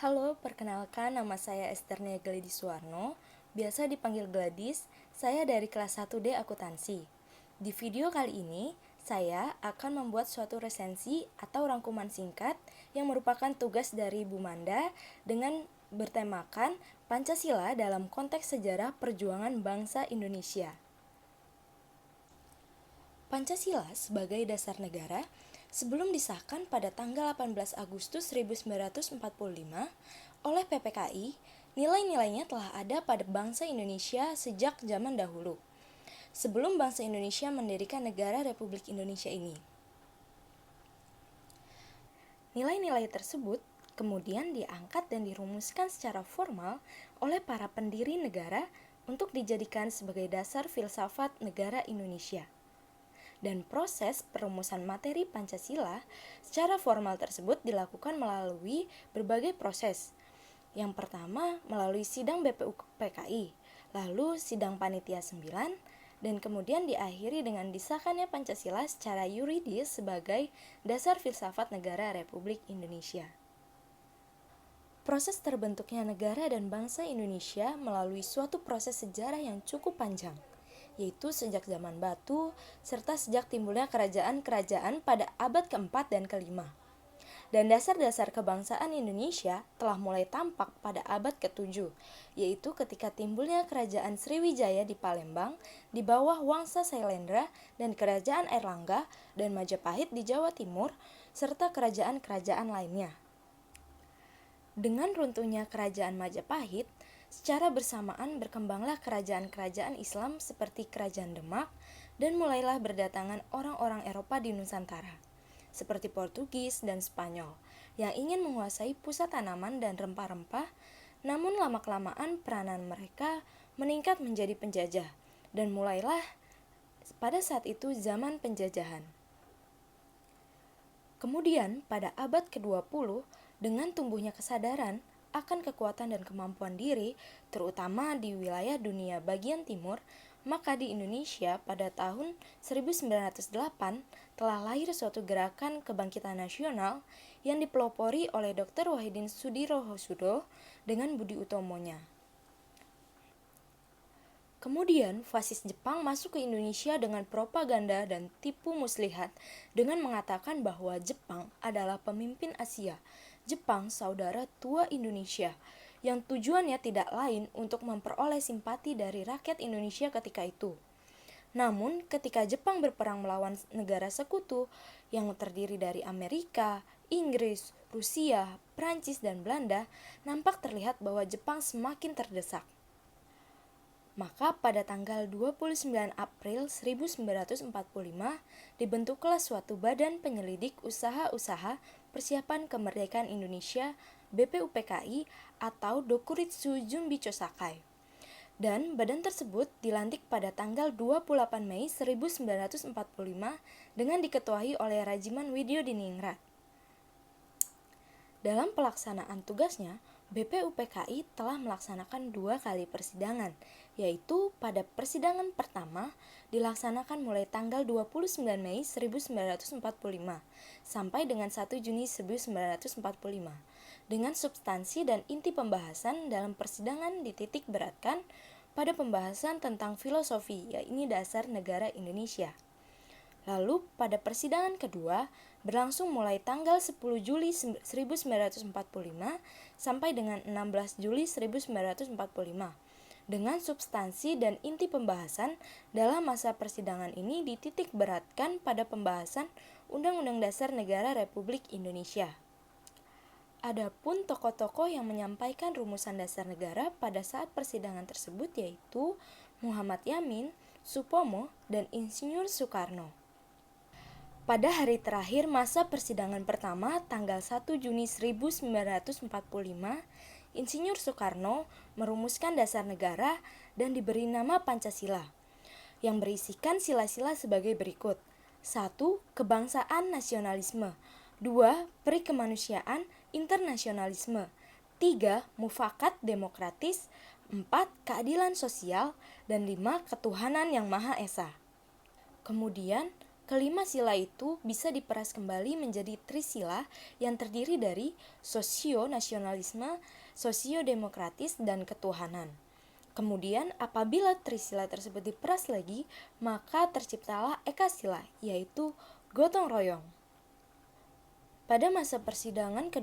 Halo, perkenalkan nama saya Esternia Gladys Suwarno, biasa dipanggil Gladys, saya dari kelas 1D Akuntansi. Di video kali ini, saya akan membuat suatu resensi atau rangkuman singkat yang merupakan tugas dari Bu Manda dengan bertemakan Pancasila dalam konteks sejarah perjuangan bangsa Indonesia. Pancasila sebagai dasar negara sebelum disahkan pada tanggal 18 Agustus 1945 oleh PPKI, nilai-nilainya telah ada pada bangsa Indonesia sejak zaman dahulu, sebelum bangsa Indonesia mendirikan negara Republik Indonesia ini. Nilai-nilai tersebut kemudian diangkat dan dirumuskan secara formal oleh para pendiri negara untuk dijadikan sebagai dasar filsafat negara Indonesia. Dan proses perumusan materi Pancasila secara formal tersebut dilakukan melalui berbagai proses. Yang pertama melalui sidang BPUPKI, lalu sidang Panitia 9, dan kemudian diakhiri dengan disahkannya Pancasila secara yuridis sebagai dasar filsafat negara Republik Indonesia. Proses terbentuknya negara dan bangsa Indonesia melalui suatu proses sejarah yang cukup panjang, yaitu sejak zaman batu, serta sejak timbulnya kerajaan-kerajaan pada abad keempat dan kelima. Dan dasar-dasar kebangsaan Indonesia telah mulai tampak pada abad ke-7, yaitu ketika timbulnya kerajaan Sriwijaya di Palembang di bawah Wangsa Sailendra dan kerajaan Airlangga dan Majapahit di Jawa Timur, serta kerajaan-kerajaan lainnya. Dengan runtuhnya kerajaan Majapahit, secara bersamaan berkembanglah kerajaan-kerajaan Islam seperti Kerajaan Demak dan mulailah berdatangan orang-orang Eropa di Nusantara, seperti Portugis dan Spanyol, yang ingin menguasai pusat tanaman dan rempah-rempah, namun lama-kelamaan peranan mereka meningkat menjadi penjajah, dan mulailah pada saat itu zaman penjajahan. Kemudian pada abad ke-20, dengan tumbuhnya kesadaran akan kekuatan dan kemampuan diri, terutama di wilayah dunia bagian timur, maka di Indonesia pada tahun 1908 telah lahir suatu gerakan kebangkitan nasional yang dipelopori oleh Dr. Wahidin Sudirohosodo dengan Budi Utomonya. Kemudian, fasis Jepang masuk ke Indonesia dengan propaganda dan tipu muslihat dengan mengatakan bahwa Jepang adalah pemimpin Asia, Jepang saudara tua Indonesia, yang tujuannya tidak lain untuk memperoleh simpati dari rakyat Indonesia ketika itu. Namun, ketika Jepang berperang melawan negara sekutu yang terdiri dari Amerika, Inggris, Rusia, Prancis, dan Belanda, nampak terlihat bahwa Jepang semakin terdesak. Maka pada tanggal 29 April 1945 dibentuklah suatu badan penyelidik usaha-usaha persiapan kemerdekaan Indonesia BPUPKI atau Dokuritsu Jumbi Chosakai. Dan badan tersebut dilantik pada tanggal 28 Mei 1945 dengan diketuai oleh Rajiman Widyodiningrat. Dalam pelaksanaan tugasnya, BPUPKI telah melaksanakan 2 kali persidangan, yaitu pada persidangan pertama dilaksanakan mulai tanggal 29 Mei 1945 sampai dengan 1 Juni 1945, dengan substansi dan inti pembahasan dalam persidangan dititik beratkan pada pembahasan tentang filosofi, yaitu dasar negara Indonesia. Lalu pada persidangan kedua berlangsung mulai tanggal 10 Juli 1945 sampai dengan 16 Juli 1945 dengan substansi dan inti pembahasan dalam masa persidangan ini dititik beratkan pada pembahasan Undang-Undang Dasar Negara Republik Indonesia. Adapun tokoh-tokoh yang menyampaikan rumusan dasar negara pada saat persidangan tersebut yaitu Muhammad Yamin, Supomo, dan Insinyur Soekarno. Pada hari terakhir masa persidangan pertama, tanggal 1 Juni 1945, Insinyur Soekarno merumuskan dasar negara dan diberi nama Pancasila, yang berisikan sila-sila sebagai berikut. 1. Kebangsaan nasionalisme. 2. Perikemanusiaan internasionalisme. 3. Mufakat demokratis. 4. Keadilan sosial. Dan 5. Ketuhanan yang Maha Esa. Kemudian, kelima sila itu bisa diperas kembali menjadi trisila yang terdiri dari sosio-nasionalisme, sosio-demokratis, dan ketuhanan. Kemudian apabila trisila tersebut diperas lagi, maka terciptalah ekasila, yaitu gotong royong. Pada masa persidangan kedua